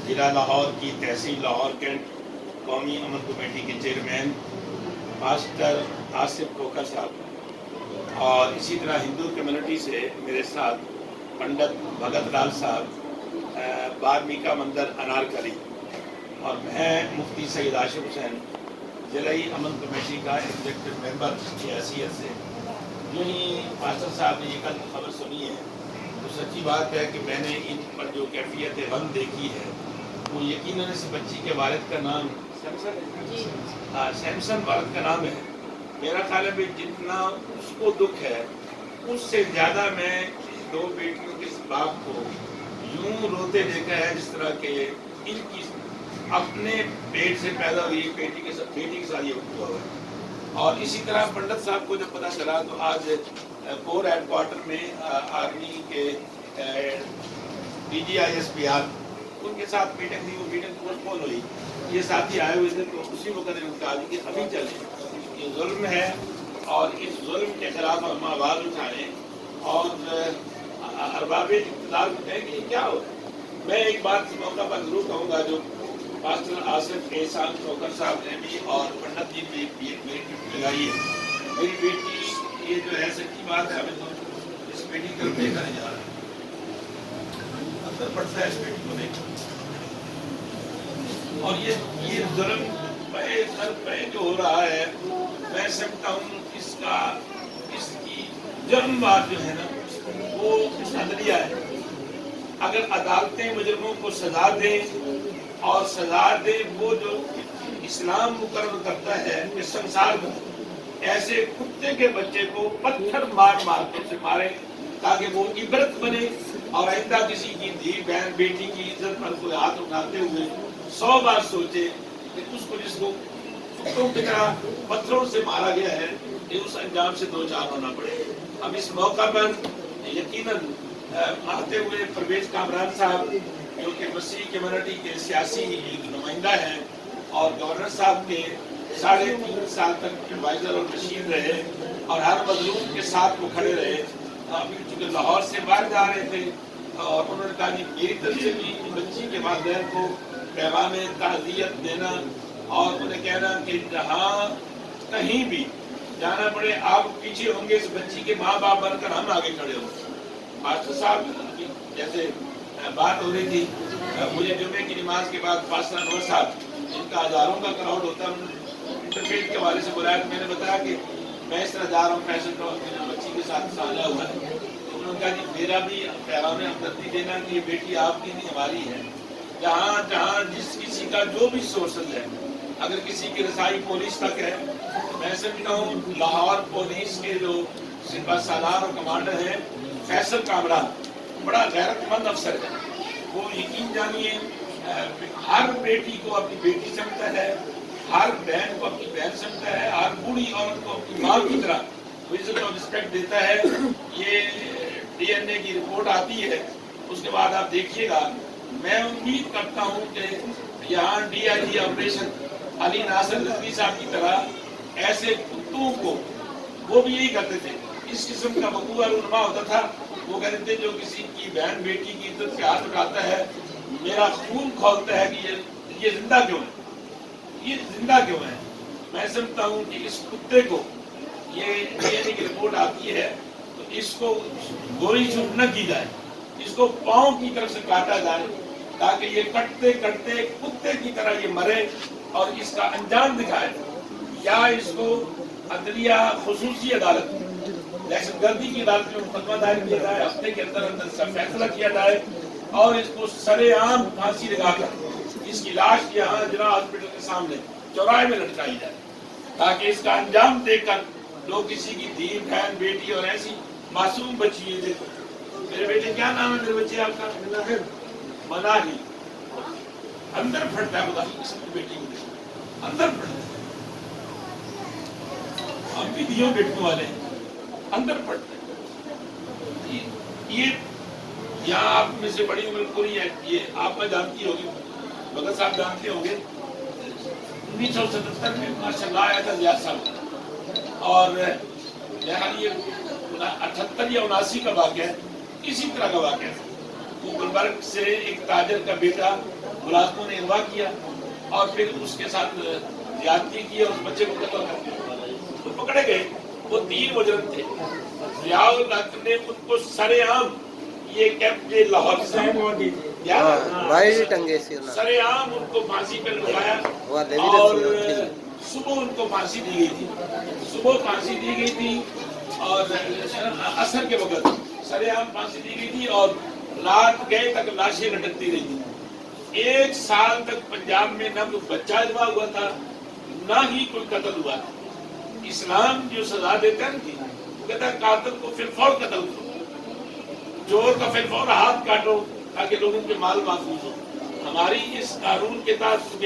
ضلع لاہور کی تحصیل لاہور کینٹ قومی امن کمیٹی کے چیئرمین ماسٹر آصف کھوکھر صاحب، اور اسی طرح ہندو کمیونٹی سے میرے ساتھ پنڈت بھگت لال صاحب، بارمیکا مندر انارکلی، اور میں مفتی سید عاشق حسین ضلعی امن کمیٹی کا ایگزیکٹو ممبر کی حیثیت سے۔ یوں ہی ماسٹر صاحب نے یہ کل خبر سنی ہے تو سچی بات ہے کہ میں نے ان پر جو کیفیت غم دیکھی ہے وہ یقیناً اس بچی کے والد کا نام سیمسن والد کا نام ہے۔ میرا خیال ہے کہ جتنا اس کو دکھ ہے اس سے زیادہ میں دو بیٹیوں کے باپ کو یوں روتے دیکھا ہے جس طرح کہ ان کی اپنے پیٹ سے پیدا ہوئی بیٹی کے ساتھ یہ ہوا ہے۔ اور اسی طرح پنڈت صاحب کو جب پتہ چلا تو آج کور ہیڈ کوارٹر میں آرمی کے DGISPR ان کے ساتھ میٹنگ تھی، وہ میٹنگ پوسٹ پون ہوئی۔ یہ ساتھی آئے ہوئے تھے تو اسی وقت نے کہا کہ ابھی چلیں، یہ ظلم ہے اور اس ظلم کے خلاف ہم آواز اٹھائیں اور ارباب اقتدار کو کہیں کہ یہ کیا ہو رہا ہے۔ میں ایک بات اس موقع پر ضرور کہوں گا، جو ماسٹر آصف احسان کھوکھر صاحب نے بھی اور پنڈت جی بھی میری ڈیوٹی لگائی ہے۔ میری بیٹی یہ جو ہے سچی بات ہے، ہمیں تو اس بیٹی کو دیکھا نہیں جا رہا، اثر پڑتا ہے اس بیٹی کو دیکھا، اور یہ ظلم پہ سر پہ جو ہو رہا ہے میں سمجھتا ہوں اس کی جرم بات جو ہے نا وہ عدلیہ ہے۔ اگر عدالتیں مجرموں کو سزا دیں اور سزا دیں وہ جو اسلام مقرر کرتا ہے کہ سنسار میں ایسے کتے کے بچے کو پتھر مار کے اسے مارے تاکہ وہ عبرت بنے اور آئندہ کسی کی دھی بہن بیٹی کی عزت پر کوئی ہاتھ اٹھاتے ہوئے 100 بار سوچے کہ اس کو جس کو کتوں کی طرح پتھروں سے مارا گیا ہے کہ اس انجام سے دو چار ہونا پڑے۔ اب اس موقع پر یقیناً آتے ہوئے پرویز کامران صاحب جو کہ مسیحی کمیونٹی کے سیاسی نمائندہ ہیں اور گورنر صاحب کے 3.5 سال تک ایڈوائزر اور مشیر رہے اور ہر مظلوم کے ساتھ وہ کھڑے رہے۔ ابھی چونکہ لاہور سے باہر جا رہے تھے اور انہوں نے کہا کہ میری طرف سے بھی بچی کے والدین کو پیغام تعزیت دینا اور انہیں کہنا کہ جہاں کہیں بھی جانا پڑے آپ پیچھے ہوں گے، اس بچی کے ماں باپ بن کر ہم آگے کھڑے ہوں گے۔ ماسٹر صاحب جیسے بات ہو رہی تھی، مجھے جمعے کی نماز کے بعد پاسٹر انور صاحب جن کا ہزاروں کا کراؤڈ ہوتا ہے انٹرفیٹ کے حوالے سے بلایا، میں نے بتایا کہ میں اس طرح جا رہا ہوں فیصل ٹاؤن میں بچی کے ساتھ ساجھا ہوا ہے، تو انہوں نے کہا کہ میرا بھی پیغام ہمدردی دینا کہ یہ بیٹی آپ کی نہیں ہماری ہے۔ جہاں جہاں جس کسی کا جو بھی سورسز ہے، اگر کسی کی رسائی پولیس تک ہے، میں سمجھتا ہوں لاہور پولیس کے جو سپہ سالار اور کمانڈر ہیں فیصل کامران بڑا غیرت مند افسر ہے، وہ یقین جانیے ہر بیٹی کو اپنی بیٹی سمجھتا ہے، ہر بہن کو اپنی بہن سمجھتا ہے، ہر بوڑھی عورت کو اپنی ماں کی طرح عزت اور رسپیکٹ دیتا ہے۔ یہ DNA کی رپورٹ آتی ہے، اس کے بعد آپ دیکھیے گا، میں امید کرتا ہوں کہ یہاں DIG آپریشن علی ناصر رضوی صاحب کی طرح ایسے کتوں کو وہ بھی یہی کرتے تھے۔ اس قسم کا وقوع رونما ہوتا تھا، وہ کہتے تھے جو کسی کی بہن بیٹی کی عزت سے ہاتھ اٹھاتا ہے میرا خون کھولتا ہے کہ یہ زندہ کیوں ہے، یہ زندہ کیوں ہے۔ میں سمجھتا ہوں کہ اس کتے کو یہ DNA کی رپورٹ آتی ہے تو اس کو گولی شوٹ نہ کی جائے، اس کو پاؤں کی طرف سے کاٹا جائے تاکہ یہ کٹتے کٹتے کتے کی طرح یہ مرے اور اس کا انجام دکھائے، یا اس کو عدلیہ خصوصی عدالت دہشت گردی کی عدالت میں مقدمہ دائر کیا جائے، ہفتے کے اندر اندر اس کا فیصلہ کیا جائے اور اس کو سرے عام پھانسی لگا کر اس کی لاش یہاں جناح ہاسپٹل کے سامنے چوراہے میں لٹکائی جائے تاکہ اس کا انجام دیکھ کر لوگ کسی کی دھی بہن بیٹی اور ایسی معصوم بچی ہے، دیکھو میرے بیٹے کیا نام ہے میرے بچے آپ کا؟ مناہی، اندر پھٹتا ہے خدا کی قسم کی بیٹی کو دیکھو اندر پھٹتا ہے۔ ہم بھی دیوں بیٹوں والے ہیں، اندر پڑتے ہیں۔ یہ یہاں آپ میں سے بڑی عمر پوری ہے، یہ آپ میں جانتی ہوگی، بھگت صاحب جانتے ہوں گے، 1977 میں ماشاءاللہ آیا تھا زیاد صاحب، اور یہ 78 یا 79 کا واقعہ ہے، اسی طرح کا واقعہ ہے۔ وہ گلبرگ سے ایک تاجر کا بیٹا ملازموں نے اغوا کیا اور پھر اس کے ساتھ زیادتی کی اور اس بچے کو قتل کر دیا. وہ پکڑے گئے. وہ 3 مجرم تھے. ضیاء الحق نے ان کو سرے عام یہ کیمپ کے لاہور سے سرے عام ان کو پھانسی پہ لگایا اور صبح ان کو پھانسی دی گئی تھی. صبح پھانسی دی گئی تھی اور عصر کے وقت سرے عام پھانسی دی گئی تھی اور رات گئے تک لاشیں لٹکتی رہی تھی. 1 سال تک پنجاب میں نہ کوئی بچہ اغوا ہوا تھا نہ ہی کوئی قتل ہوا تھا. اسلام جو سزا دیتا ہے نا وہ کہتا ہے قاتل کو فی الفور قتل کرو, چور کا فی الفور ہاتھ کاٹو تاکہ لوگوں کے مال محفوظ ہو. ہماری اس قانون کے تحت